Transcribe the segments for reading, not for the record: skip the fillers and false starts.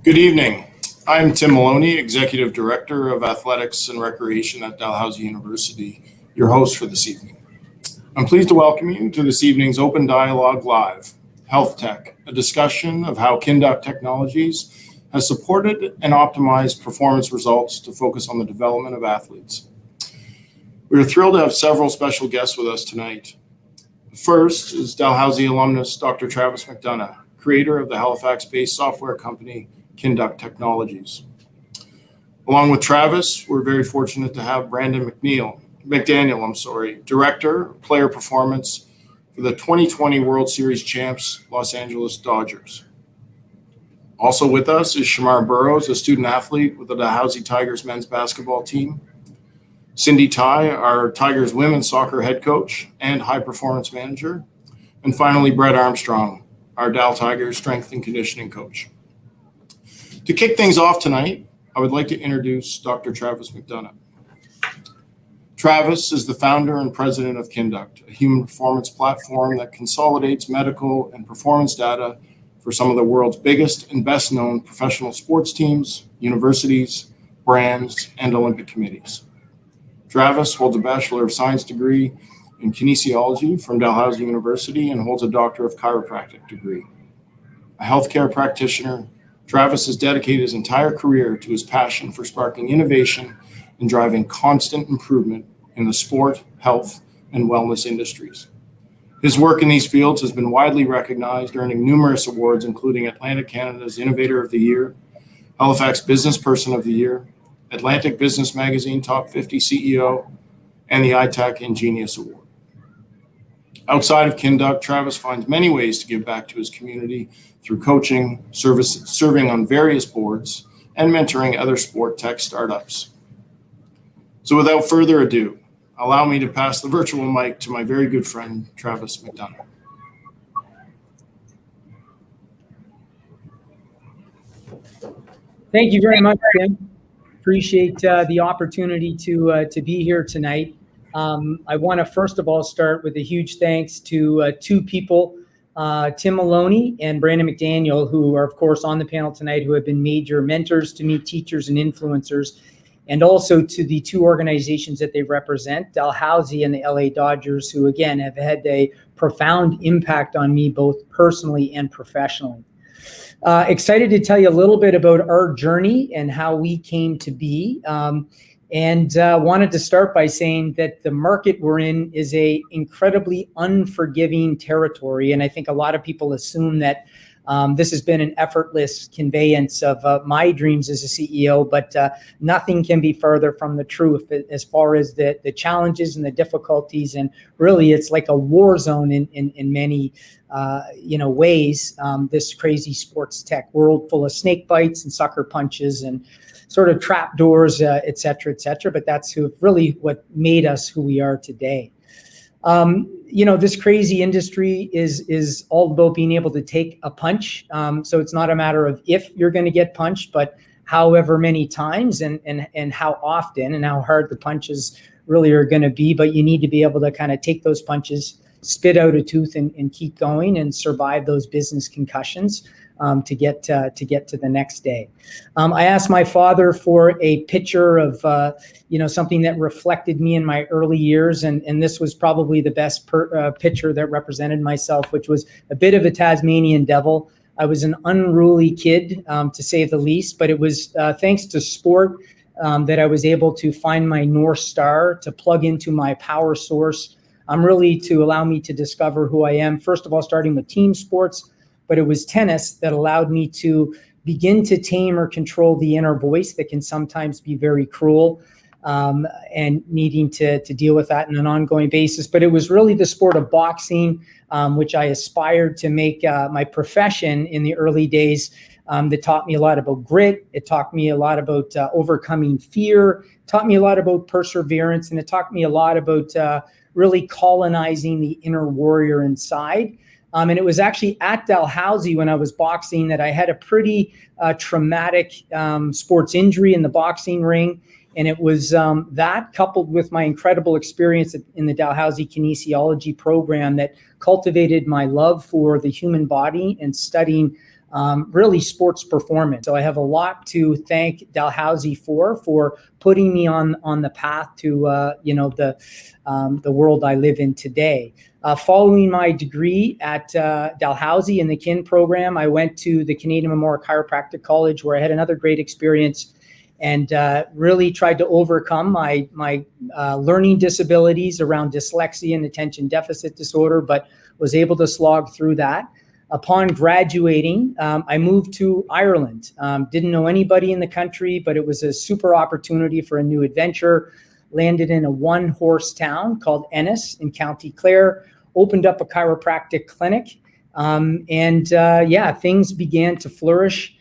Good evening. I'm Tim Maloney, Executive Director of Athletics and Recreation at Dalhousie University, your host for this evening. I'm pleased to welcome you to this evening's Open Dialogue Live, Health Tech, a discussion of how Kinduct Technologies has supported and optimized performance results to focus on the development of athletes. We are thrilled to have several special guests with us tonight. First is Dalhousie alumnus Dr. Travis McDonough, creator of the Halifax-based software company Kinduct Technologies. Along with Travis, we're very fortunate to have Brandon McDaniel, Director of Player Performance for the 2020 World Series champs Los Angeles Dodgers. Also with us is Shamar Burrows, a student athlete with the Dalhousie Tigers men's basketball team. Cindy Tai, our Tigers women's soccer head coach and high performance manager. And finally, Brett Armstrong, our Dal Tigers strength and conditioning coach. To kick things off tonight, I would like to introduce Dr. Travis McDonough. Travis is the founder and president of Kinduct, a human performance platform that consolidates medical and performance data for some of the world's biggest and best known professional sports teams, universities, brands, and Olympic committees. Travis holds a Bachelor of Science degree in kinesiology from Dalhousie University and holds a Doctor of Chiropractic degree. A healthcare practitioner, Travis has dedicated his entire career to his passion for sparking innovation and driving constant improvement in the sport, health, and wellness industries. His work in these fields has been widely recognized, earning numerous awards, including Atlantic Canada's Innovator of the Year, Halifax Business Person of the Year, Atlantic Business Magazine Top 50 CEO, and the iTech Ingenious Award. Outside of Kinduct, Travis finds many ways to give back to his community through coaching, serving on various boards, and mentoring other sport tech startups. So without further ado, allow me to pass the virtual mic to my very good friend, Travis McDonough. Thank you very much, Tim. Appreciate the opportunity to be here tonight. I want to first of all start with a huge thanks to two people, Tim Maloney and Brandon McDaniel, who are of course on the panel tonight, who have been major mentors to me, teachers and influencers, and also to the two organizations that they represent, Dalhousie and the LA Dodgers, who again have had a profound impact on me both personally and professionally. Excited to tell you a little bit about our journey and how we came to be. And wanted to start by saying that the market we're in is a incredibly unforgiving territory. And I think a lot of people assume that this has been an effortless conveyance of my dreams as a CEO, but nothing can be further from the truth as far as the challenges and the difficulties. And really, it's like a war zone in many ways, this crazy sports tech world full of snake bites and sucker punches and sort of trap doors, et cetera, but that's really what made us who we are today. This crazy industry is all about being able to take a punch. So it's not a matter of if you're going to get punched, but however many times and how often and how hard the punches really are going to be. But you need to be able to kind of take those punches, spit out a tooth and keep going and survive those business concussions. To get to the next day. I asked my father for a picture of, something that reflected me in my early years. And this was probably the best picture that represented myself, which was a bit of a Tasmanian devil. I was an unruly kid, to say the least, but it was thanks to sport that I was able to find my North Star, to plug into my power source, really to allow me to discover who I am. First of all, starting with team sports, but it was tennis that allowed me to begin to tame or control the inner voice that can sometimes be very cruel, and needing to deal with that on an ongoing basis. But it was really the sport of boxing, which I aspired to make my profession in the early days, that taught me a lot about grit. It taught me a lot about overcoming fear, taught me a lot about perseverance, and it taught me a lot about really colonizing the inner warrior inside. And it was actually at Dalhousie when I was boxing that I had a pretty traumatic sports injury in the boxing ring. And it was that coupled with my incredible experience in the Dalhousie kinesiology program that cultivated my love for the human body and studying really sports performance. So I have a lot to thank Dalhousie for putting me on the path to the world I live in today. Following my degree at Dalhousie in the KIN program, I went to the Canadian Memorial Chiropractic College, where I had another great experience and really tried to overcome my learning disabilities around dyslexia and attention deficit disorder, but was able to slog through that. Upon graduating, I moved to Ireland. Didn't know anybody in the country, but it was a super opportunity for a new adventure. Landed in a one-horse town called Ennis in County Clare, opened up a chiropractic clinic, things began to flourish.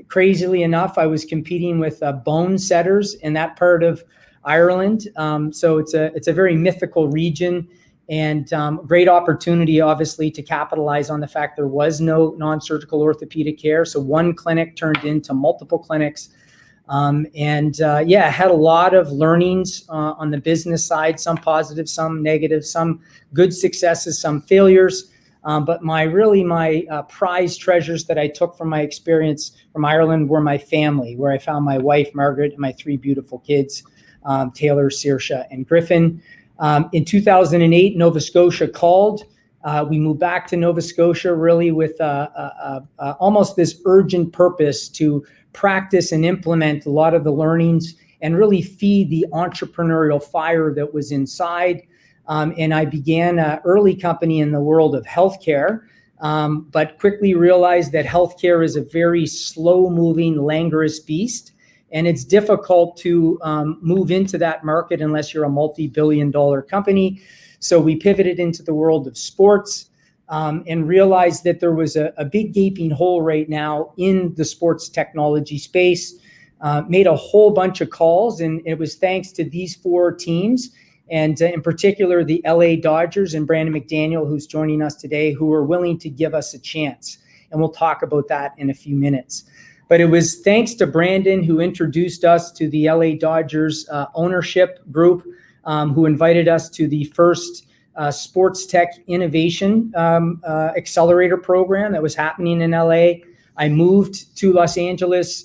Crazily enough, I was competing with bone setters in that part of Ireland. So it's a very mythical region, and great opportunity, obviously, to capitalize on the fact there was no non-surgical orthopedic care. So one clinic turned into multiple clinics. I had a lot of learnings on the business side, some positive, some negative, some good successes, some failures. But my prize treasures that I took from my experience from Ireland were my family, where I found my wife, Margaret, and my 3 beautiful kids, Taylor, Saoirse, and Griffin. In 2008, Nova Scotia called. We moved back to Nova Scotia really with almost this urgent purpose to practice and implement a lot of the learnings and really feed the entrepreneurial fire that was inside. And I began an early company in the world of healthcare, but quickly realized that healthcare is a very slow-moving, languorous beast, and it's difficult to move into that market unless you're a multi-billion-dollar company. So we pivoted into the world of sports and realized that there was a big gaping hole right now in the sports technology space. Made a whole bunch of calls, and it was thanks to these 4 teams, and in particular the LA Dodgers and Brandon McDaniel, who's joining us today, who were willing to give us a chance. And we'll talk about that in a few minutes. But it was thanks to Brandon who introduced us to the LA Dodgers ownership group, who invited us to the first sports tech innovation accelerator program that was happening in LA. I moved to Los Angeles,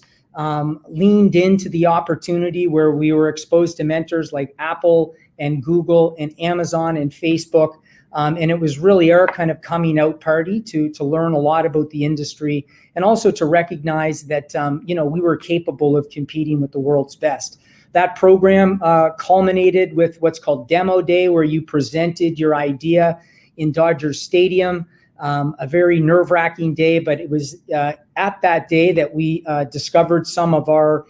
leaned into the opportunity where we were exposed to mentors like Apple and Google and Amazon and Facebook. And it was really our kind of coming out party to learn a lot about the industry, and also to recognize that, we were capable of competing with the world's best. That program culminated with what's called Demo Day, where you presented your idea in Dodger Stadium. A very nerve-wracking day, but it was at that day that we discovered some of our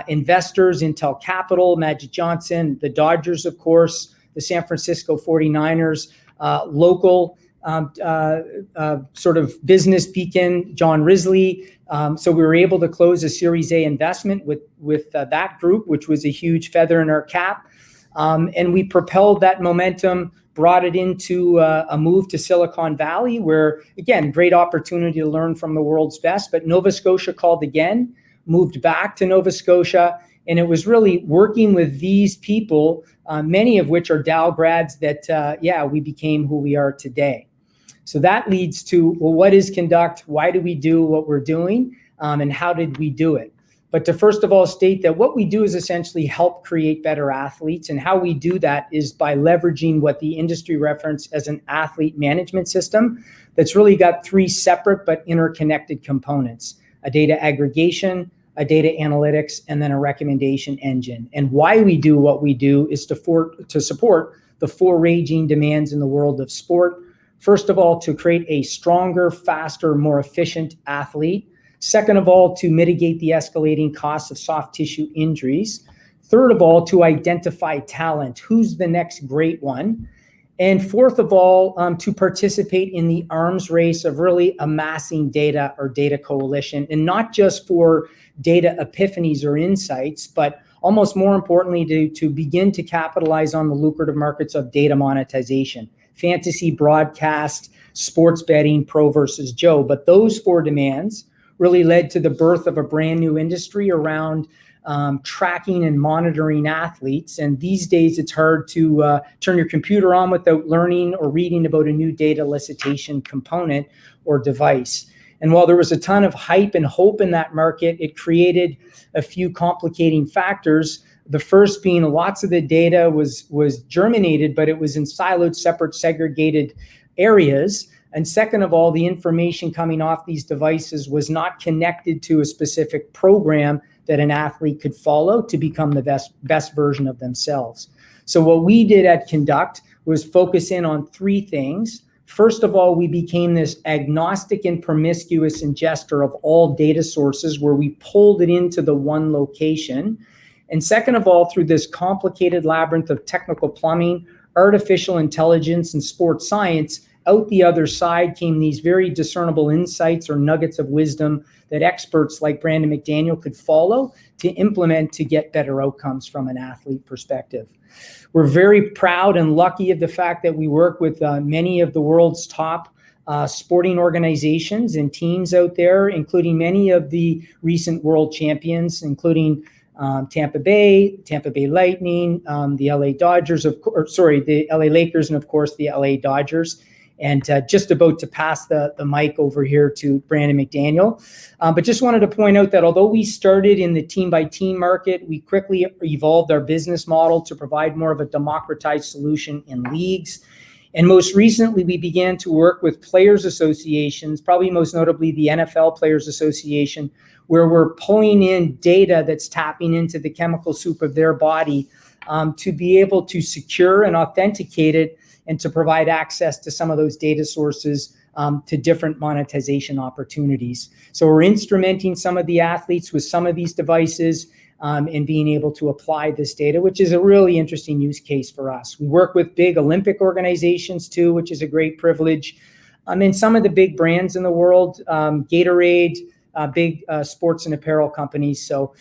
investors, Intel Capital, Magic Johnson, the Dodgers, of course, the San Francisco 49ers, local sort of business beacon, John Risley. So we were able to close a Series A investment with that group, which was a huge feather in our cap. And we propelled that momentum, brought it into a move to Silicon Valley, where, again, great opportunity to learn from the world's best. But Nova Scotia called again, moved back to Nova Scotia. And it was really working with these people, many of which are Dal grads, that, we became who we are today. So that leads to, well, what is Conduct? Why do we do what we're doing? And how did we do it? But to first of all state that what we do is essentially help create better athletes. And how we do that is by leveraging what the industry referenced as an athlete management system that's really got 3 separate but interconnected components: a data aggregation, a data analytics, and then a recommendation engine. And why we do what we do is to support the 4 raging demands in the world of sport. First of all, to create a stronger, faster, more efficient athlete. Second of all, to mitigate the escalating costs of soft tissue injuries. Third of all, to identify talent. Who's the next great one? And fourth of all, to participate in the arms race of really amassing data or data coalition, and not just for data epiphanies or insights, but almost more importantly, to begin to capitalize on the lucrative markets of data monetization, fantasy broadcast, sports betting, pro versus Joe. But those 4 demands really led to the birth of a brand new industry around tracking and monitoring athletes. And these days, it's hard to turn your computer on without learning or reading about a new data elicitation component or device. And while there was a ton of hype and hope in that market, it created a few complicating factors. The first being lots of the data was germinated, but it was in siloed, separate, segregated areas. And second of all, the information coming off these devices was not connected to a specific program that an athlete could follow to become the best version of themselves. So what we did at Conduct was focus in on three things. First of all, we became this agnostic and promiscuous ingester of all data sources where we pulled it into the one location. And second of all, through this complicated labyrinth of technical plumbing, artificial intelligence, and sports science, out the other side came these very discernible insights or nuggets of wisdom that experts like Brandon McDaniel could follow to implement to get better outcomes from an athlete perspective. We're very proud and lucky of the fact that we work with many of the world's top sporting organizations and teams out there, including many of the recent world champions, including Tampa Bay Lightning, the LA Dodgers, the LA Lakers, and of course the LA Dodgers. And just about to pass the mic over here to Brandon McDaniel. But just wanted to point out that although we started in the team-by-team market, we quickly evolved our business model to provide more of a democratized solution in leagues. And most recently, we began to work with players associations, probably most notably the NFL Players Association, where we're pulling in data that's tapping into the chemical soup of their body to be able to secure and authenticate it and to provide access to some of those data sources to different monetization opportunities. So we're instrumenting some of the athletes with some of these devices and being able to apply this data, which is a really interesting use case for us. We work with big Olympic organizations too, which is a great privilege. And some of the big brands in the world, Gatorade, big sports and apparel companies. So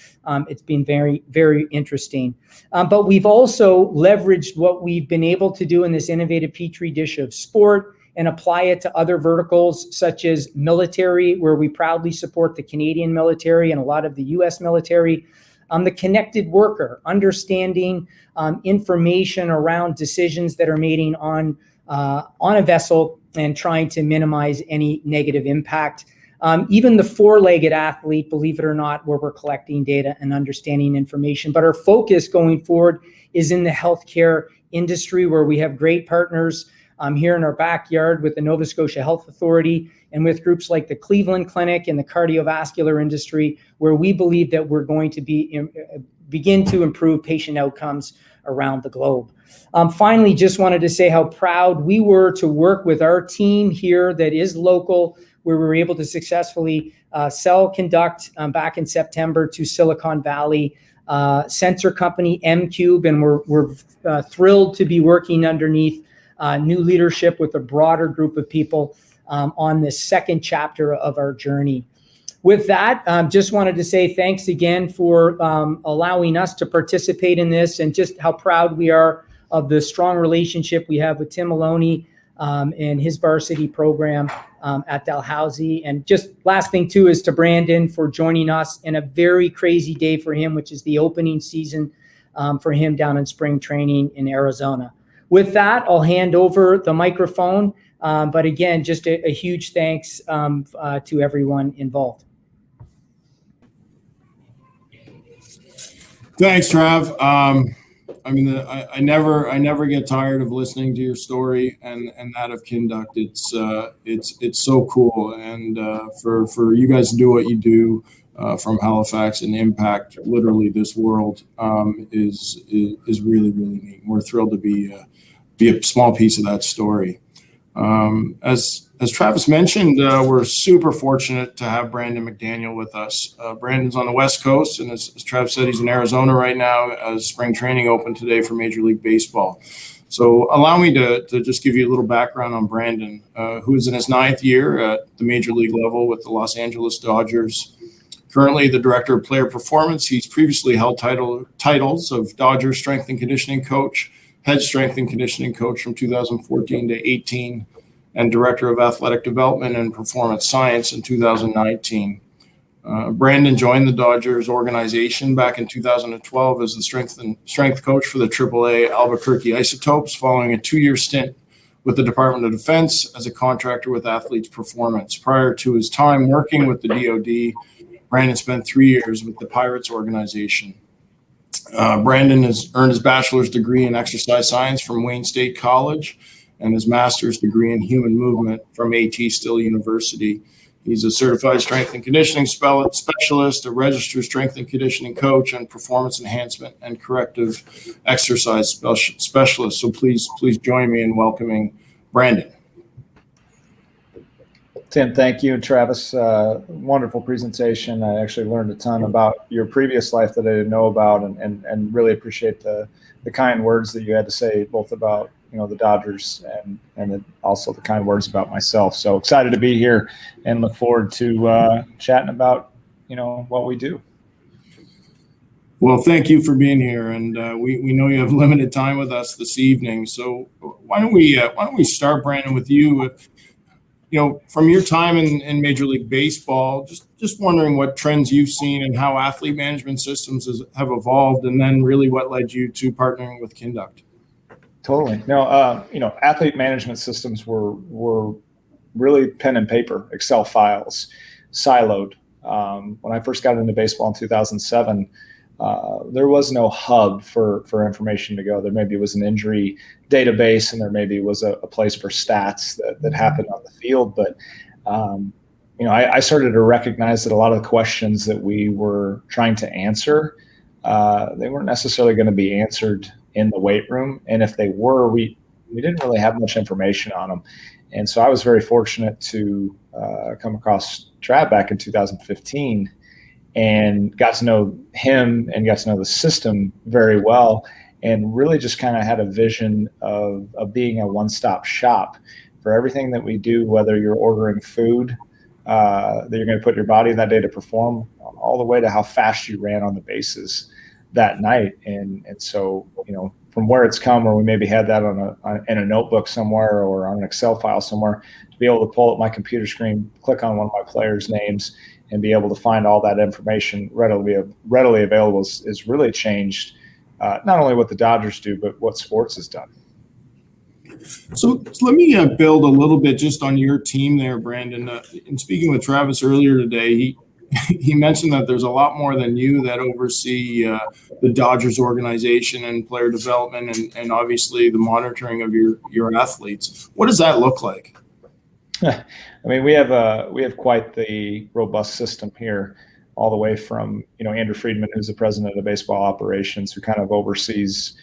it's been very, very interesting. But we've also leveraged what we've been able to do in this innovative petri dish of sport and apply it to other verticals such as military, where we proudly support the Canadian military and a lot of the US military. The connected worker, understanding information around decisions that are made on a vessel and trying to minimize any negative impact. Even the four-legged athlete, believe it or not, where we're collecting data and understanding information. But our focus going forward is in the healthcare industry, where we have great partners here in our backyard with the Nova Scotia Health Authority and with groups like the Cleveland Clinic and the cardiovascular industry, where we believe that we're going to begin to improve patient outcomes around the globe. Finally, just wanted to say how proud we were to work with our team here that is local, where we were able to successfully sell Conduct back in September to Silicon Valley sensor company M-Cube, and we're thrilled to be working underneath new leadership with a broader group of people on this second chapter of our journey. With that, just wanted to say thanks again for allowing us to participate in this, and just how proud we are of the strong relationship we have with Tim Maloney and his varsity program at Dalhousie. And just last thing too is to Brandon for joining us in a very crazy day for him, which is the opening season for him down in spring training in Arizona. With that, I'll hand over the microphone. But again, just a huge thanks to everyone involved. Thanks, Trav. I mean, I never get tired of listening to your story and that of Conduct. It's so cool, and for you guys to do what you do from Halifax and impact literally this world is really, really neat. We're thrilled to be a small piece of that story. As Travis mentioned, we're super fortunate to have Brandon McDaniel with us. Brandon's on the West Coast, and as Travis said, he's in Arizona right now as spring training opened today for Major League Baseball. So allow me to just give you a little background on Brandon, who is in his 9th year at the Major League level with the Los Angeles Dodgers. Currently the Director of Player Performance. He's previously held titles of Dodger Strength and Conditioning Coach, Head Strength and Conditioning Coach from 2014 to 18, and Director of Athletic Development and Performance Science in 2019. Brandon joined the Dodgers organization back in 2012 as the strength coach for the AAA Albuquerque Isotopes, following a 2-year stint with the Department of Defense as a contractor with Athletes Performance. Prior to his time working with the DoD, Brandon spent 3 years with the Pirates organization. Brandon has earned his bachelor's degree in exercise science from Wayne State College and his master's degree in human movement from A.T. Still University. He's a certified strength and conditioning specialist, a registered strength and conditioning coach, and performance enhancement and corrective exercise specialist. So please join me in welcoming Brandon. Tim, thank you. Travis, wonderful presentation. I actually learned a ton about your previous life that I didn't know about, and really appreciate the kind words that you had to say, both about the Dodgers and also the kind words about myself. So excited to be here and look forward to chatting about what we do. Well, thank you for being here, and we know you have limited time with us this evening. So why don't we start, Brandon, with you? From your time in Major League Baseball, just wondering what trends you've seen and how athlete management systems have evolved, and then really what led you to partnering with Kinduct. Totally. No, athlete management systems were really pen and paper, Excel files, siloed. When I first got into baseball in 2007, there was no hub for information to go. There maybe was an injury database, and there maybe was a place for stats that happened on the field. But I started to recognize that a lot of the questions that we were trying to answer, they weren't necessarily going to be answered in the weight room, and if they were, we didn't really have much information on them. And so I was very fortunate to come across Trav back in 2015 and got to know him and got to know the system very well, and really just kind of had a vision of being a one-stop shop for everything that we do, whether you're ordering food that you're going to put your body in that day to perform, all the way to how fast you ran on the bases that night. And so, from where it's come, where we maybe had that in a notebook somewhere or on an Excel file somewhere, to be able to pull up my computer screen, click on one of my players' names, and be able to find all that information readily available is really changed not only what the Dodgers do, but what sports has done. So let me build a little bit just on your team there, Brandon. In speaking with Travis earlier today, he mentioned that there's a lot more than you that oversee the Dodgers organization and player development and obviously the monitoring of your athletes. What does that look like? I mean, we have quite the robust system here, all the way from Andrew Friedman, who's the president of baseball operations, who kind of oversees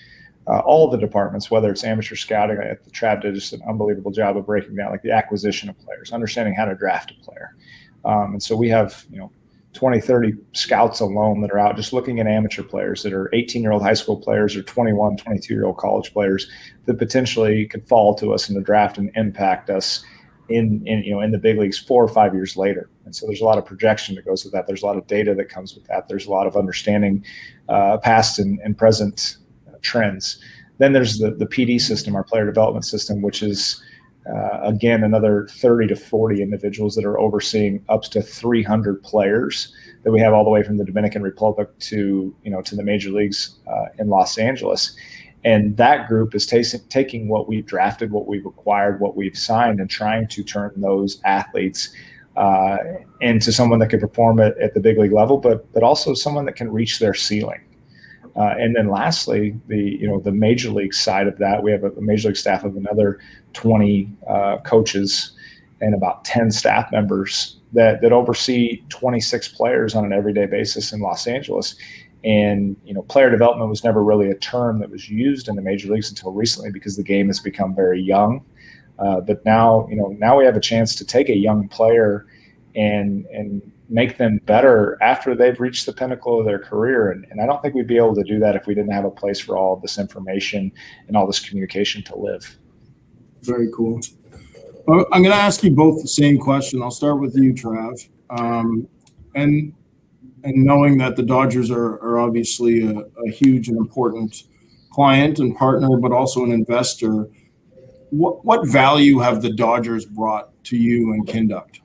all of the departments, whether it's amateur scouting. Trav did just an unbelievable job of breaking down like the acquisition of players, understanding how to draft a player. And so we have, 20, 30 scouts alone that are out just looking at amateur players that are 18-year-old high school players or 21, 22-year-old college players that potentially could fall to us in the draft and impact us in the big leagues 4 or 5 years later. And so there's a lot of projection that goes with that. There's a lot of data that comes with that. There's a lot of understanding past and present trends. Then there's the PD system, our player development system, which is again, another 30 to 40 individuals that are overseeing up to 300 players that we have all the way from the Dominican Republic to the major leagues in Los Angeles. And that group is taking what we've drafted, what we've acquired, what we've signed, and trying to turn those athletes into someone that can perform at the big league level, but also someone that can reach their ceiling. And then lastly, the major league side of that, we have a major league staff of another 20 coaches and about 10 staff members that oversee 26 players on an everyday basis in Los Angeles. And player development was never really a term that was used in the major leagues until recently, because the game has become very young. But now we have a chance to take a young player and make them better after they've reached the pinnacle of their career. And I don't think we'd be able to do that if we didn't have a place for all of this information and all this communication to live. Very cool. I'm going to ask you both the same question. I'll start with you, Trav. And knowing that the Dodgers are obviously a huge and important client and partner, but also an investor, what value have the Dodgers brought to you and Kinduct?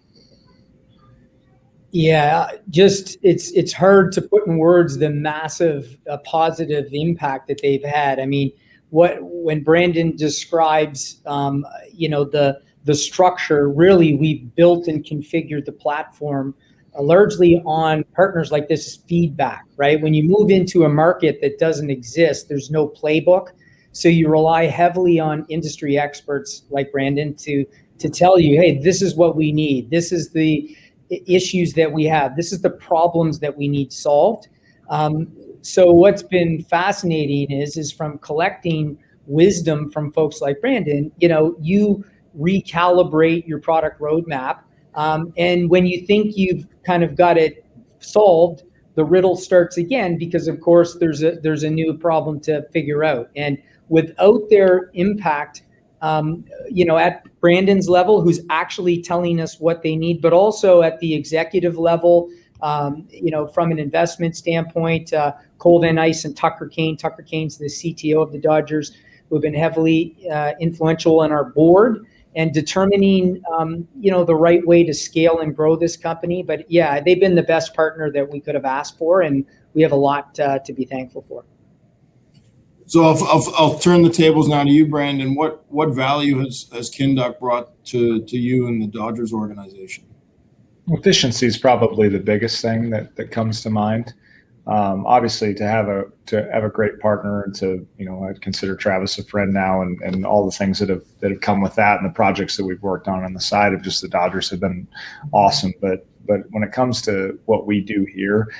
Yeah, just it's hard to put in words the massive positive impact that they've had. I mean, when Brandon describes, the structure, really we've built and configured the platform largely on partners like this feedback, right? When you move into a market that doesn't exist, there's no playbook. So you rely heavily on industry experts like Brandon to tell you, hey, this is what we need. This is the issues that we have. This is the problems that we need solved. So what's been fascinating is from collecting wisdom from folks like Brandon, you recalibrate your product roadmap. And when you think you've kind of got it solved, the riddle starts again, because of course there's a new problem to figure out. And without their impact, at Brandon's level, who's actually telling us what they need, but also at the executive level, from an investment standpoint, Cole Van Ice and Tucker Kane. Tucker Kane's the CTO of the Dodgers, who have been heavily influential in our board and determining, the right way to scale and grow this company. But yeah, they've been the best partner that we could have asked for, and we have a lot to be thankful for. So I'll turn the tables now to you, Brandon. What value has Kinduct brought to you and the Dodgers organization? Efficiency is probably the biggest thing that comes to mind. Obviously, to have a great partner, and to I'd consider Travis a friend now, and all the things that have come with that, and the projects that we've worked on the side of just the Dodgers have been awesome. But when it comes to what we do here,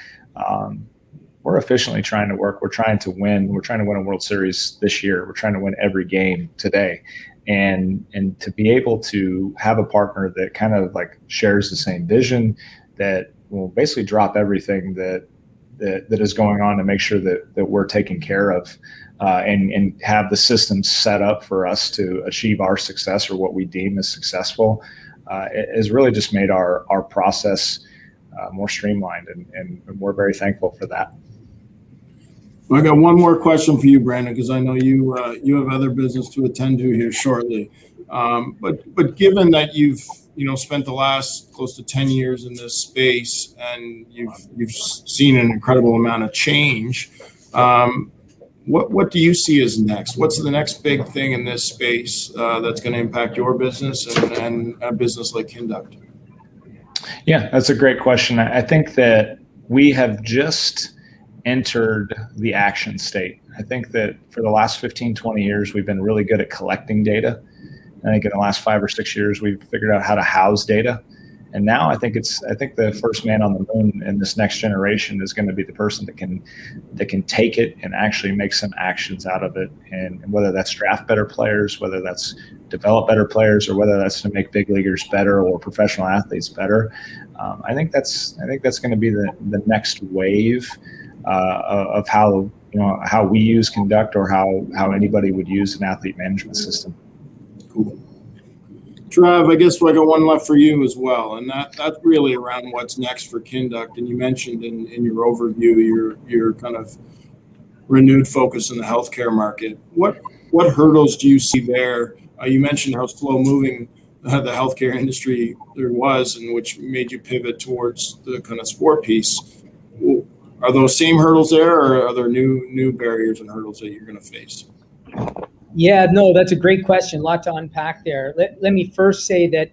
we're efficiently trying to work. We're trying to win. We're trying to win a World Series this year. We're trying to win every game today. And to be able to have a partner that kind of like shares the same vision, that will basically drop everything that is going on to make sure that we're taken care of, and have the systems set up for us to achieve our success, or what we deem as successful, it has really just made our process more streamlined, and we're very thankful for that. I got one more question for you, Brandon, because I know you have other business to attend to here shortly. But given that you've spent the last close to 10 years in this space, and you've seen an incredible amount of change, what do you see as next? What's the next big thing in this space that's going to impact your business and a business like Kinduct? Yeah, that's a great question. I think that we have just entered the action state. I think that for the last 15, 20 years, we've been really good at collecting data. I think in the last 5 or 6 years, we've figured out how to house data. And now I think the first man on the moon in this next generation is going to be the person that can take it and actually make some actions out of it. And whether that's draft better players, whether that's develop better players, or whether that's to make big leaguers better or professional athletes better, I think that's going to be the next wave of how we use Kinduct, or how anybody would use an athlete management system. Cool. Trav, I guess I got one left for you as well, and that's really around what's next for Kinduct. And you mentioned in your overview your kind of renewed focus in the healthcare market. What hurdles do you see there? You mentioned how slow moving the healthcare industry there was, and which made you pivot towards the kind of sport piece. Are those same hurdles there, or are there new barriers and hurdles that you're going to face? Yeah, no, that's a great question. A lot to unpack there. Let me first say that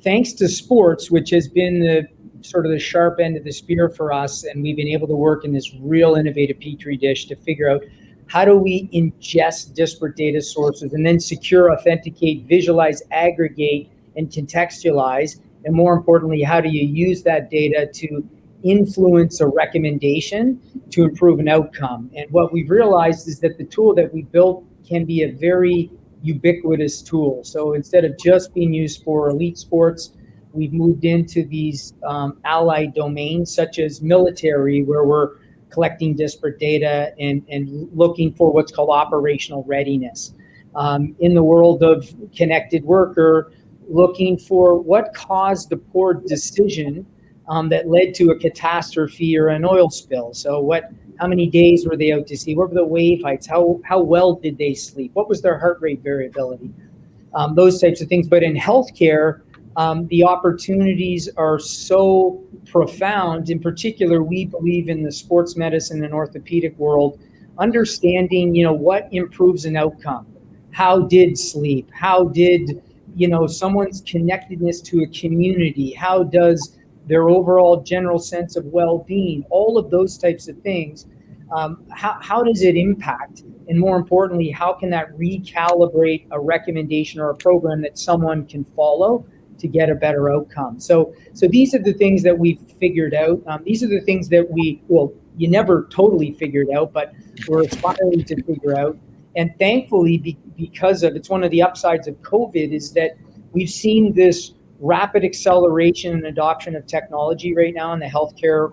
thanks to sports, which has been the sort of the sharp end of the spear for us, and we've been able to work in this real innovative petri dish to figure out how do we ingest disparate data sources and then secure, authenticate, visualize, aggregate, and contextualize. And more importantly, how do you use that data to influence a recommendation to improve an outcome? And what we've realized is that the tool that we built can be a very ubiquitous tool. So instead of just being used for elite sports, we've moved into these allied domains, such as military, where we're collecting disparate data and looking for what's called operational readiness. In the world of connected worker, looking for what caused the poor decision that led to a catastrophe or an oil spill. So how many days were they out to sea? What were the wave heights? How well did they sleep? What was their heart rate variability? Those types of things. But in healthcare, the opportunities are so profound. In particular, we believe in the sports medicine and orthopedic world, understanding, what improves an outcome. How did sleep? How did, someone's connectedness to a community? How does their overall general sense of well-being? All of those types of things. How does it impact? And more importantly, how can that recalibrate a recommendation or a program that someone can follow to get a better outcome? So these are the things that we've figured out. These are the things that you never totally figured out, but we're aspiring to figure out. And thankfully, because of, it's one of the upsides of COVID, is that we've seen this rapid acceleration and adoption of technology right now in the healthcare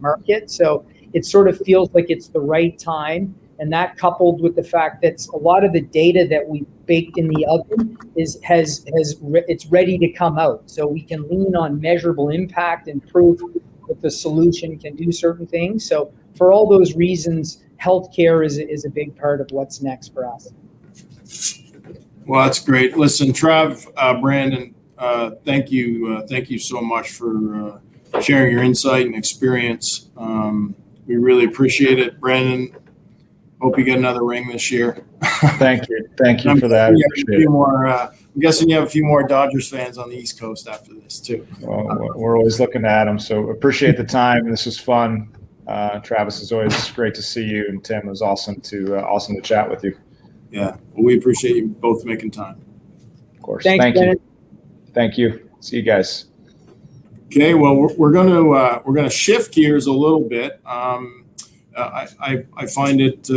market. So it sort of feels like it's the right time. And that, coupled with the fact that a lot of the data that we baked in the oven it's ready to come out. So we can lean on measurable impact and proof that the solution can do certain things. So for all those reasons, healthcare is a big part of what's next for us. Well, that's great. Listen, Trav, Brandon, thank you so much for sharing your insight and experience. We really appreciate it. Brandon, hope you get another ring this year. Thank you for that. I'm guessing you have a few more Dodgers fans on the East Coast after this too. Well, we're always looking at them, so appreciate the time. This was fun. Travis, it's always great to see you, and Tim, it was awesome to chat with you. Yeah, well, we appreciate you both making time. Of course. Thanks, Thank Brandon. you. Thank you. See you guys. Okay, well, we're gonna shift gears a little bit. I find it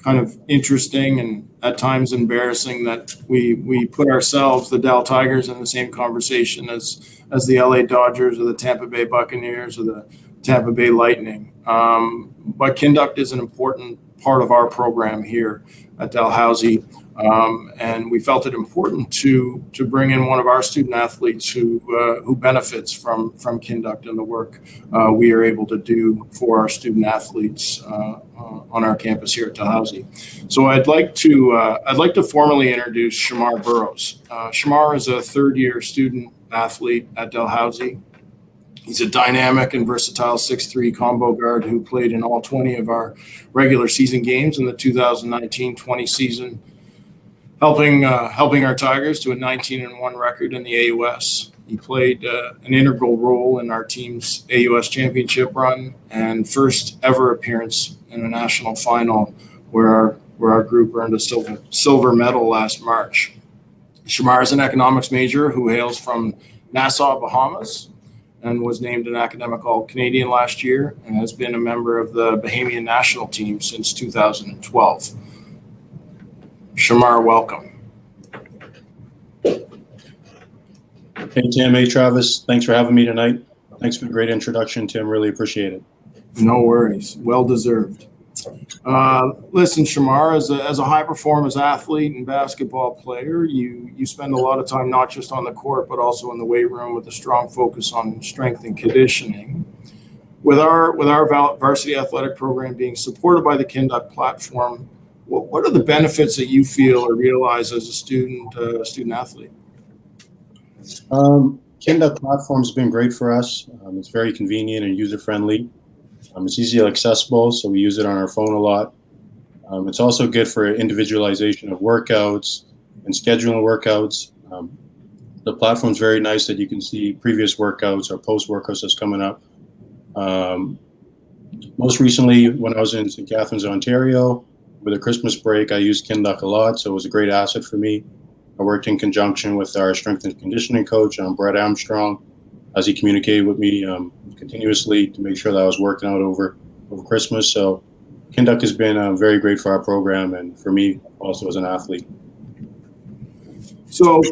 kind of interesting and at times embarrassing that we put ourselves, the Dal Tigers, in the same conversation as the LA Dodgers or the Tampa Bay Buccaneers or the Tampa Bay Lightning. But Kinduct is an important part of our program here at Dalhousie. And we felt it important to bring in one of our student athletes who benefits from Kinduct and the work we are able to do for our student athletes on our campus here at Dalhousie. So I'd like to formally introduce Shamar Burrows. Shamar is a third-year student athlete at Dalhousie. He's a dynamic and versatile 6'3" combo guard who played in all 20 of our regular season games in the 2019-20 season, helping our Tigers to a 19-1 record in the AUS. He played an integral role in our team's AUS championship run and first ever appearance in a national final where our group earned a silver medal last March. Shamar is an economics major who hails from Nassau, Bahamas, and was named an academic All-Canadian last year and has been a member of the Bahamian national team since 2012. Shamar, welcome. Hey, Tim. Hey, Travis. Thanks for having me tonight. Thanks for the great introduction, Tim. Really appreciate it. No worries. Well deserved. Listen, Shamar, as a high performance athlete and basketball player, you spend a lot of time not just on the court but also in the weight room with a strong focus on strength and conditioning. With our varsity athletic program being supported by the Kinduct platform, what are the benefits that you feel or realize as a student athlete? Kinduct platform has been great for us. It's very convenient and user friendly. It's easily accessible, so we use it on our phone a lot. It's also good for individualization of workouts and scheduling workouts. The platform's very nice that you can see previous workouts or post workouts that's coming up. Most recently, when I was in St. Catharines, Ontario, with a Christmas break, I used Kinduct a lot, so it was a great asset for me. I worked in conjunction with our strength and conditioning coach, Brett Armstrong, as he communicated with me continuously to make sure that I was working out over Christmas. So Kinduct has been very great for our program and for me also as an athlete. So,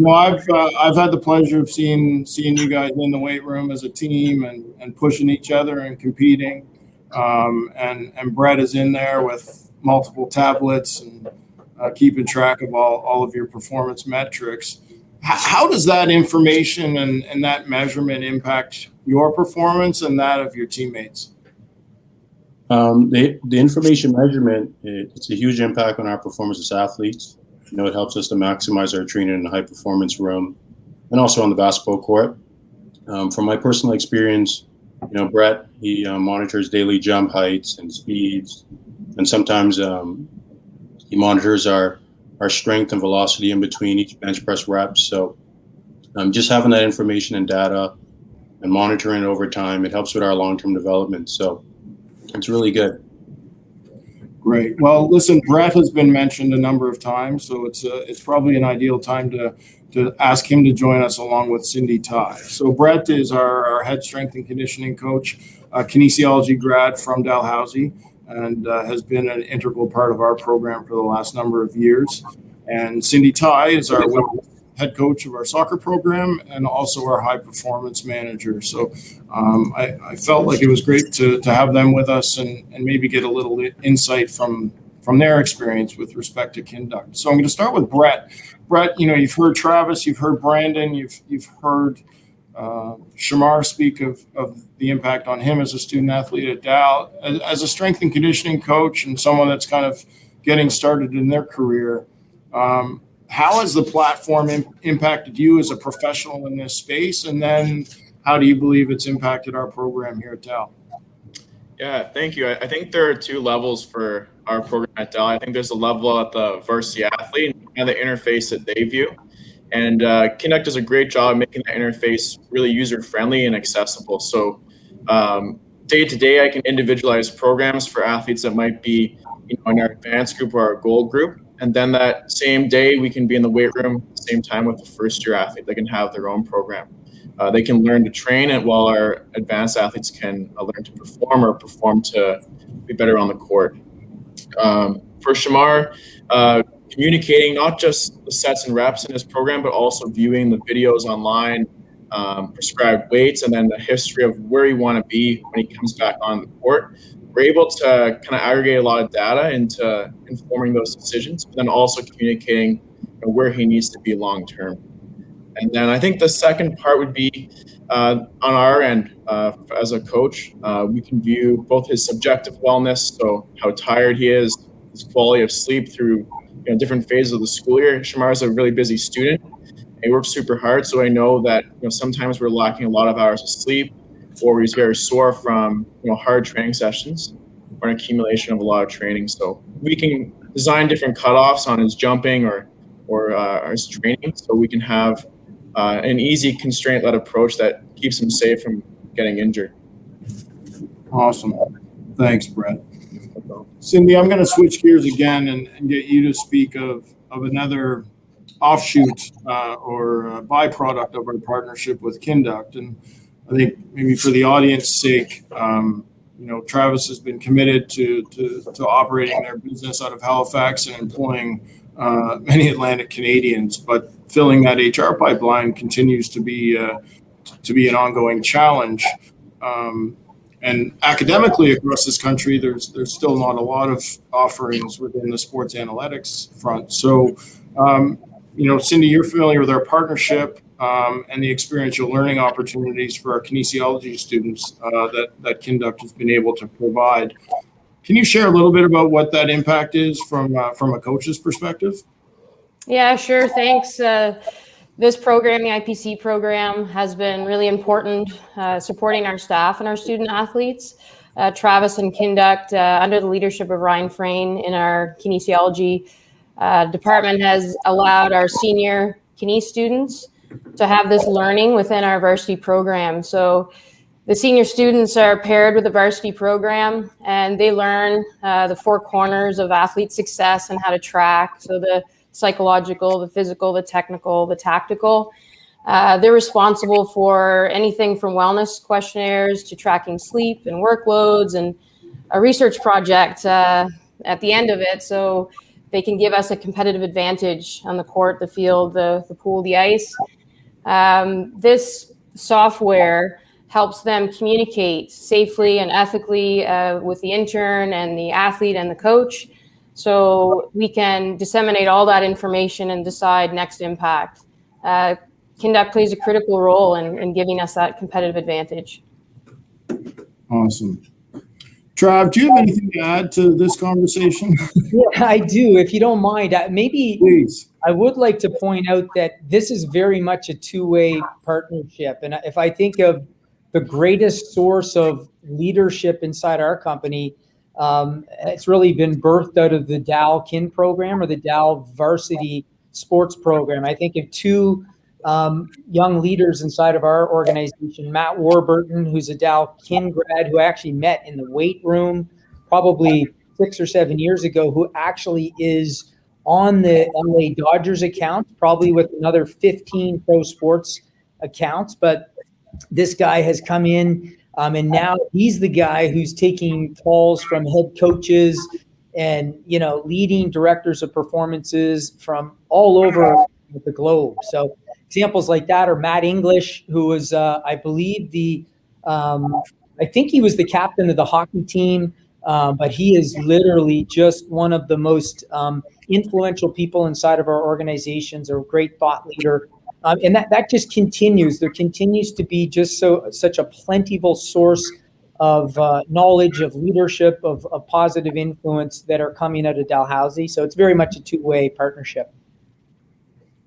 I've had the pleasure of seeing you guys in the weight room as a team and pushing each other and competing. And Brett is in there with multiple tablets and keeping track of all of your performance metrics. How does that information and that measurement impact your performance and that of your teammates? The information measurement, it's a huge impact on our performance as athletes. It helps us to maximize our training in the high performance room and also on the basketball court. From my personal experience, Brett, he monitors daily jump heights and speeds, and sometimes he monitors our strength and velocity in between each bench press reps. So just having that information and data and monitoring it over time, it helps with our long-term development. So it's really good. Great. Well, listen, Brett has been mentioned a number of times, so it's probably an ideal time to ask him to join us along with Cindy Tai. So Brett is our head strength and conditioning coach, a kinesiology grad from Dalhousie, and has been an integral part of our program for the last number of years. And Cindy Tai is our head coach of our soccer program and also our high performance manager. So I felt like it was great to have them with us and maybe get a little insight from their experience with respect to Kinduct. So I'm going to start with Brett. Brett, you've heard Travis, you've heard Brandon, you've heard Shamar speak of the impact on him as a student athlete at Dal. As a strength and conditioning coach and someone that's kind of getting started in their career, how has the platform impacted you as a professional in this space? And then how do you believe it's impacted our program here at Dal? Yeah, thank you. I think there are two levels for our program at Dal. I think there's a level at the varsity athlete and the interface that they view. And Kinduct does a great job of making that interface really user-friendly and accessible. So day to day, I can individualize programs for athletes that might be in our advanced group or our gold group. And then that same day, we can be in the weight room at the same time with the first-year athlete. They can have their own program. They can learn to train, and while our advanced athletes can learn to perform to be better on the court. For Shamar, communicating not just the sets and reps in his program, but also viewing the videos online, prescribed weights, and then the history of where you want to be when he comes back on the court. We're able to kind of aggregate a lot of data into informing those decisions, but then also communicating where he needs to be long term. And then I think the second part would be on our end, as a coach, we can view both his subjective wellness, so how tired he is, his quality of sleep through different phases of the school year. Shamar is a really busy student. He works super hard, so I know that sometimes we're lacking a lot of hours of sleep, or he's very sore from hard training sessions or an accumulation of a lot of training. So we can design different cutoffs on his jumping or his training, so we can have an easy constraint-led approach that keeps him safe from getting injured. Awesome. Thanks, Brett. Cindy, I'm going to switch gears again and get you to speak of another offshoot or byproduct of our partnership with Kinduct. And I think maybe for the audience's sake, Travis has been committed to operating their business out of Halifax and employing many Atlantic Canadians, but filling that HR pipeline continues to be an ongoing challenge. And academically across this country, there's still not a lot of offerings within the sports analytics front. So, Cindy, you're familiar with our partnership and the experiential learning opportunities for our kinesiology students that Kinduct has been able to provide. Can you share a little bit about what that impact is from a coach's perspective? Yeah, sure. Thanks. This program, the IPC program, has been really important supporting our staff and our student athletes. Travis and Kinduct, under the leadership of Ryan Frayne in our kinesiology department, has allowed our senior kine students to have this learning within our varsity program. So the senior students are paired with the varsity program, and they learn the four corners of athlete success and how to track. So the psychological, the physical, the technical, the tactical. They're responsible for anything from wellness questionnaires to tracking sleep and workloads and a research project at the end of it. So they can give us a competitive advantage on the court, the field, the pool, the ice. This software helps them communicate safely and ethically with the intern and the athlete and the coach. So we can disseminate all that information and decide next impact. Kinduct plays a critical role in giving us that competitive advantage. Awesome. Trav, do you have anything to add to this conversation? Yeah, I do. If you don't mind, maybe Please. I would like to point out that this is very much a two-way partnership. And if I think of the greatest source of leadership inside our company. It's really been birthed out of the Dow Kin program or the Dow Varsity Sports program. I think of two young leaders inside of our organization, Matt Warburton, who's a Dow Kin grad, who I actually met in the weight room probably 6 or 7 years ago, who actually is on the LA Dodgers account, probably with another 15 pro sports accounts. But this guy has come in, and now he's the guy who's taking calls from head coaches and, leading directors of performances from all over the globe. So examples like that are Matt English, who was, I believe, I think he was the captain of the hockey team, but he is literally just one of the most influential people inside of our organizations, a great thought leader. And that just continues. There continues to be just such a plentiful source of knowledge, of leadership, of positive influence that are coming out of Dalhousie. So it's very much a two-way partnership.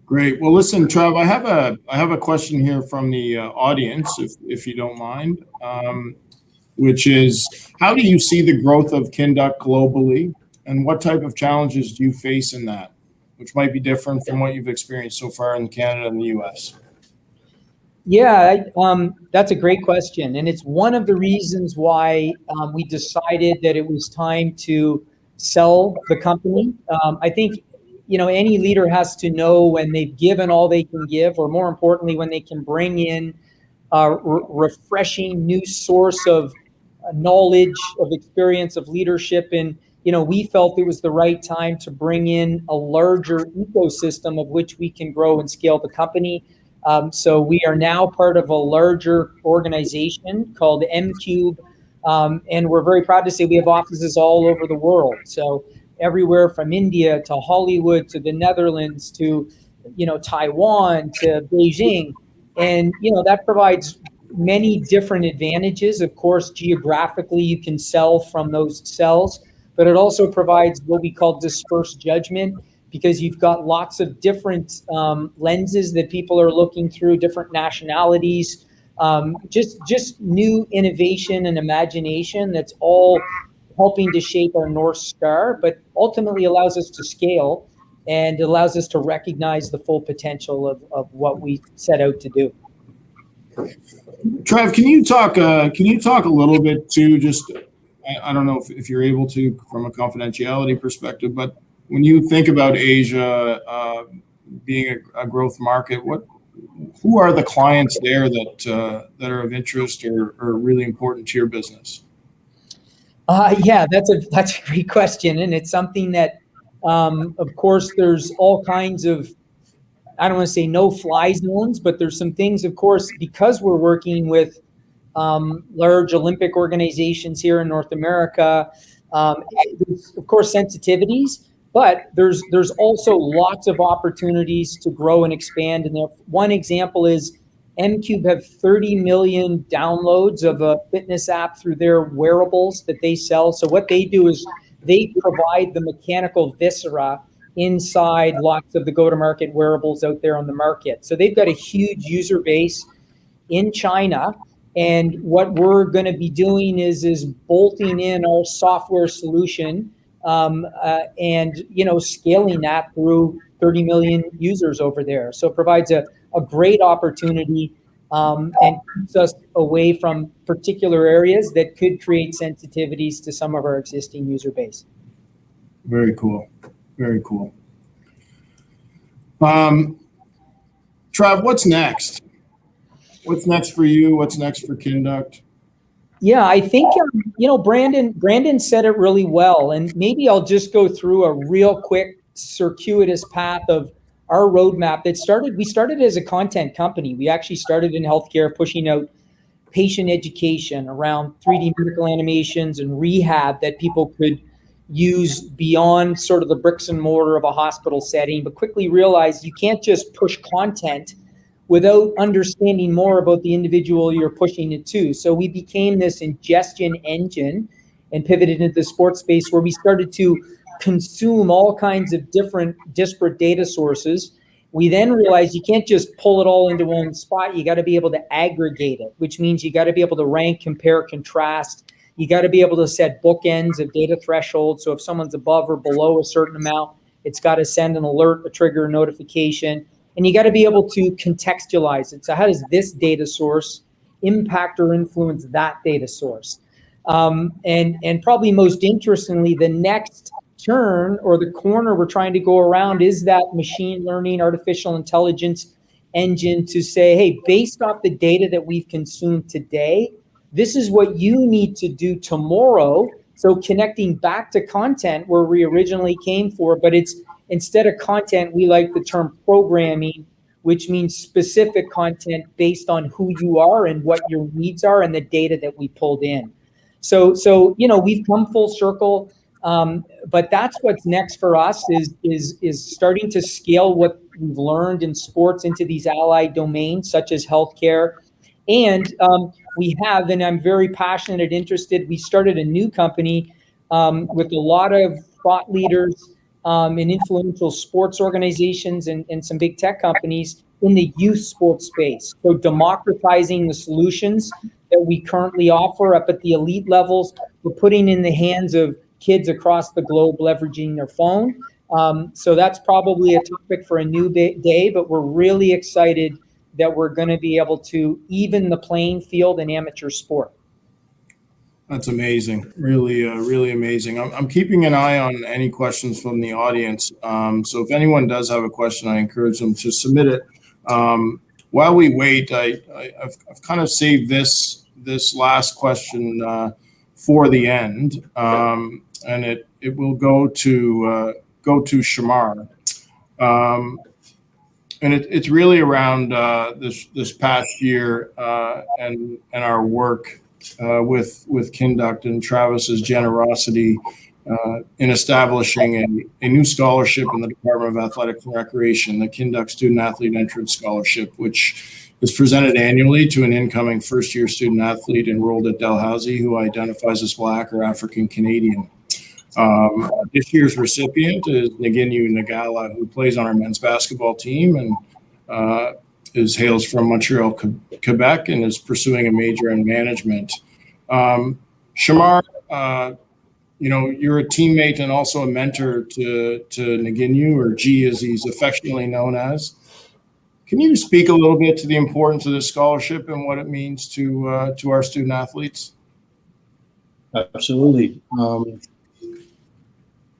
Great. Well, listen, Trav, I have a question here from the audience, if you don't mind, which is, how do you see the growth of Kinduct globally, and what type of challenges do you face in that, which might be different from what you've experienced so far in Canada and the US? Yeah, that's a great question. And it's one of the reasons why we decided that it was time to sell the company. I think, any leader has to know when they've given all they can give, or more importantly, when they can bring in a refreshing new source of knowledge, of experience, of leadership. And, we felt it was the right time to bring in a larger ecosystem of which we can grow and scale the company. So we are now part of a larger organization called MCube, and we're very proud to say we have offices all over the world. So everywhere from India to Hollywood to the Netherlands to, Taiwan to Beijing. And, that provides many different advantages. Of course, geographically, you can sell from those cells, but it also provides what we call dispersed judgment, because you've got lots of different lenses that people are looking through, different nationalities, just new innovation and imagination that's all helping to shape our North Star, but ultimately allows us to scale and allows us to recognize the full potential of what we set out to do. Trav, can you talk a little bit to just, I don't know if you're able to from a confidentiality perspective, but when you think about Asia being a growth market, who are the clients there that are of interest or really important to your business? Yeah, that's a great question, and it's something that, of course, there's all kinds of, I don't want to say no-fly zones, but there's some things, of course, because we're working with large Olympic organizations here in North America. There's, of course, sensitivities, but there's also lots of opportunities to grow and expand. And one example is MCube have 30 million downloads of a fitness app through their wearables that they sell. So what they do is they provide the mechanical viscera inside lots of the go-to-market wearables out there on the market. So they've got a huge user base in China. And what we're going to be doing is bolting in our software solution and scaling that through 30 million users over there. So it provides a great opportunity and keeps us away from particular areas that could create sensitivities to some of our existing user base. Very cool. Very cool. Trav, what's next? What's next for you? What's next for Kinduct? Yeah, I think, Brandon said it really well. And maybe I'll just go through a real quick circuitous path of our roadmap that we started as a content company. We actually started in healthcare, pushing out patient education around 3D medical animations and rehab that people could use beyond sort of the bricks and mortar of a hospital setting, but quickly realized you can't just push content without understanding more about the individual you're pushing it to. So we became this ingestion engine and pivoted into the sports space where we started to consume all kinds of different disparate data sources We then realized you can't just pull it all into one spot. You got to be able to aggregate it, which means you got to be able to rank, compare, contrast. You got to be able to set bookends of data thresholds. So if someone's above or below a certain amount, it's got to send an alert, a trigger, a notification. And you got to be able to contextualize it. So how does this data source impact or influence that data source? And probably most interestingly, the next turn or the corner we're trying to go around is that machine learning, artificial intelligence engine to say, hey, based off the data that we've consumed today, this is what you need to do tomorrow. So connecting back to content where we originally came for, but it's instead of content, we like the term programming, which means specific content based on who you are and what your needs are and the data that we pulled in. So we've come full circle. But that's what's next for us is starting to scale what we've learned in sports into these allied domains such as healthcare. And we have, and I'm very passionate and interested, we started a new company with a lot of thought leaders in influential sports organizations and some big tech companies in the youth sports space. So democratizing the solutions that we currently offer up at the elite levels, we're putting in the hands of kids across the globe leveraging their phone. So that's probably a topic for a new day, but we're really excited that we're going to be able to even the playing field in amateur sport. That's amazing. Really, really amazing. I'm keeping an eye on any questions from the audience. So if anyone does have a question, I encourage them to submit it. While we wait, I've kind of saved this last question for the end, and it will go to Shamar, and it's really around this past year and our work with Kinduct and Travis's generosity in establishing a new scholarship in the Department of Athletics and Recreation, the Kinduct Student Athlete Entrance Scholarship, which is presented annually to an incoming first-year student athlete enrolled at Dalhousie who identifies as Black or African Canadian. This year's recipient is Nginyu Nagala, who plays on our men's basketball team and hails from Montreal, Quebec, and is pursuing a major in management. Shamar, you're a teammate and also a mentor to Nginyu, or G as he's affectionately known as. Can you speak a little bit to the importance of this scholarship and what it means to our student athletes? Absolutely.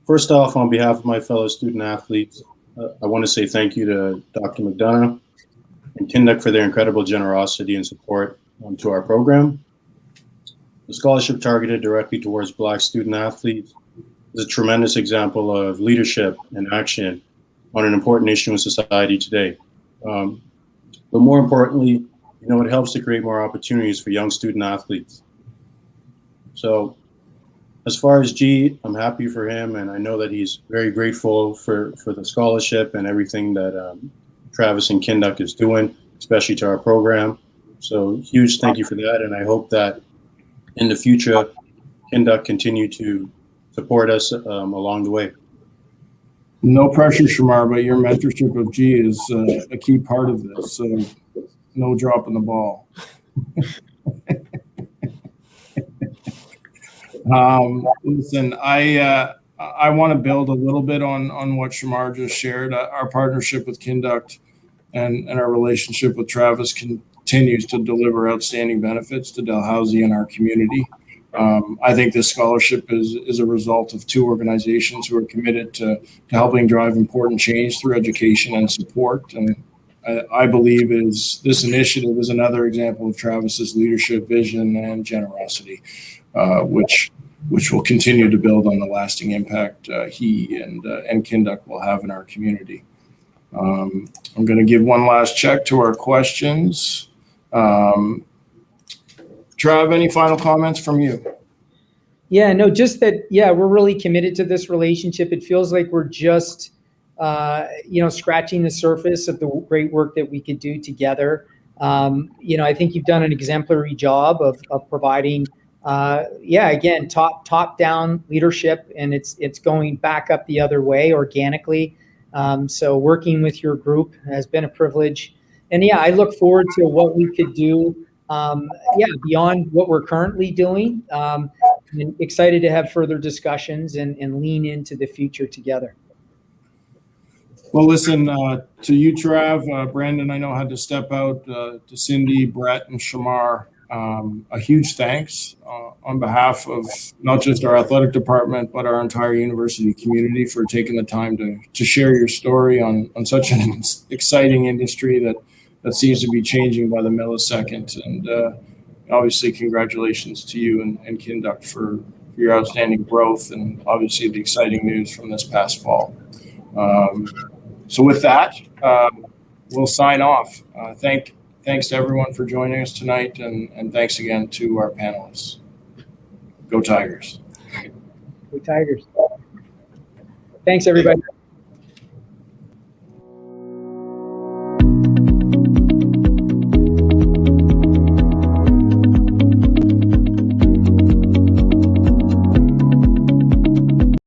First off, on behalf of my fellow student athletes, I want to say thank you to Dr. McDonough and Kinduct for their incredible generosity and support to our program. The scholarship targeted directly towards Black student athletes is a tremendous example of leadership and action on an important issue in society today. But more importantly, it helps to create more opportunities for young student athletes. So as far as G, I'm happy for him, and I know that he's very grateful for the scholarship and everything that Travis and Kinduct is doing, especially to our program. So huge thank you for that, and I hope that in the future, Kinduct continue to support us along the way. No pressure, Shamar, but your mentorship of G is a key part of this, so no dropping the ball. Listen, I want to build a little bit on what Shamar just shared. Our partnership with Kinduct and our relationship with Travis continues to deliver outstanding benefits to Dalhousie and our community. I think this scholarship is a result of two organizations who are committed to helping drive important change through education and support. And I believe this initiative is another example of Travis's leadership, vision, and generosity, which will continue to build on the lasting impact he and Kinduct will have in our community. I'm going to give one last check to our questions. Trav, any final comments from you? Yeah, no, just that, we're really committed to this relationship. It feels like we're just, scratching the surface of the great work that we could do together. I think you've done an exemplary job of providing, again, top-down leadership, and it's going back up the other way organically. So working with your group has been a privilege. And yeah, I look forward to what we could do, beyond what we're currently doing. And excited to have further discussions and lean into the future together. Well, listen, to you, Trav, Brandon, I know had to step out, to Cindy, Brett, and Shamar. A huge thanks on behalf of not just our athletic department, but our entire university community for taking the time to share your story on such an exciting industry that seems to be changing by the millisecond. And obviously, congratulations to you and Kinduct for your outstanding growth and obviously the exciting news from this past fall. So with that, we'll sign off. Thanks to everyone for joining us tonight, and thanks again to our panelists. Go Tigers. Go Tigers. Thanks, everybody.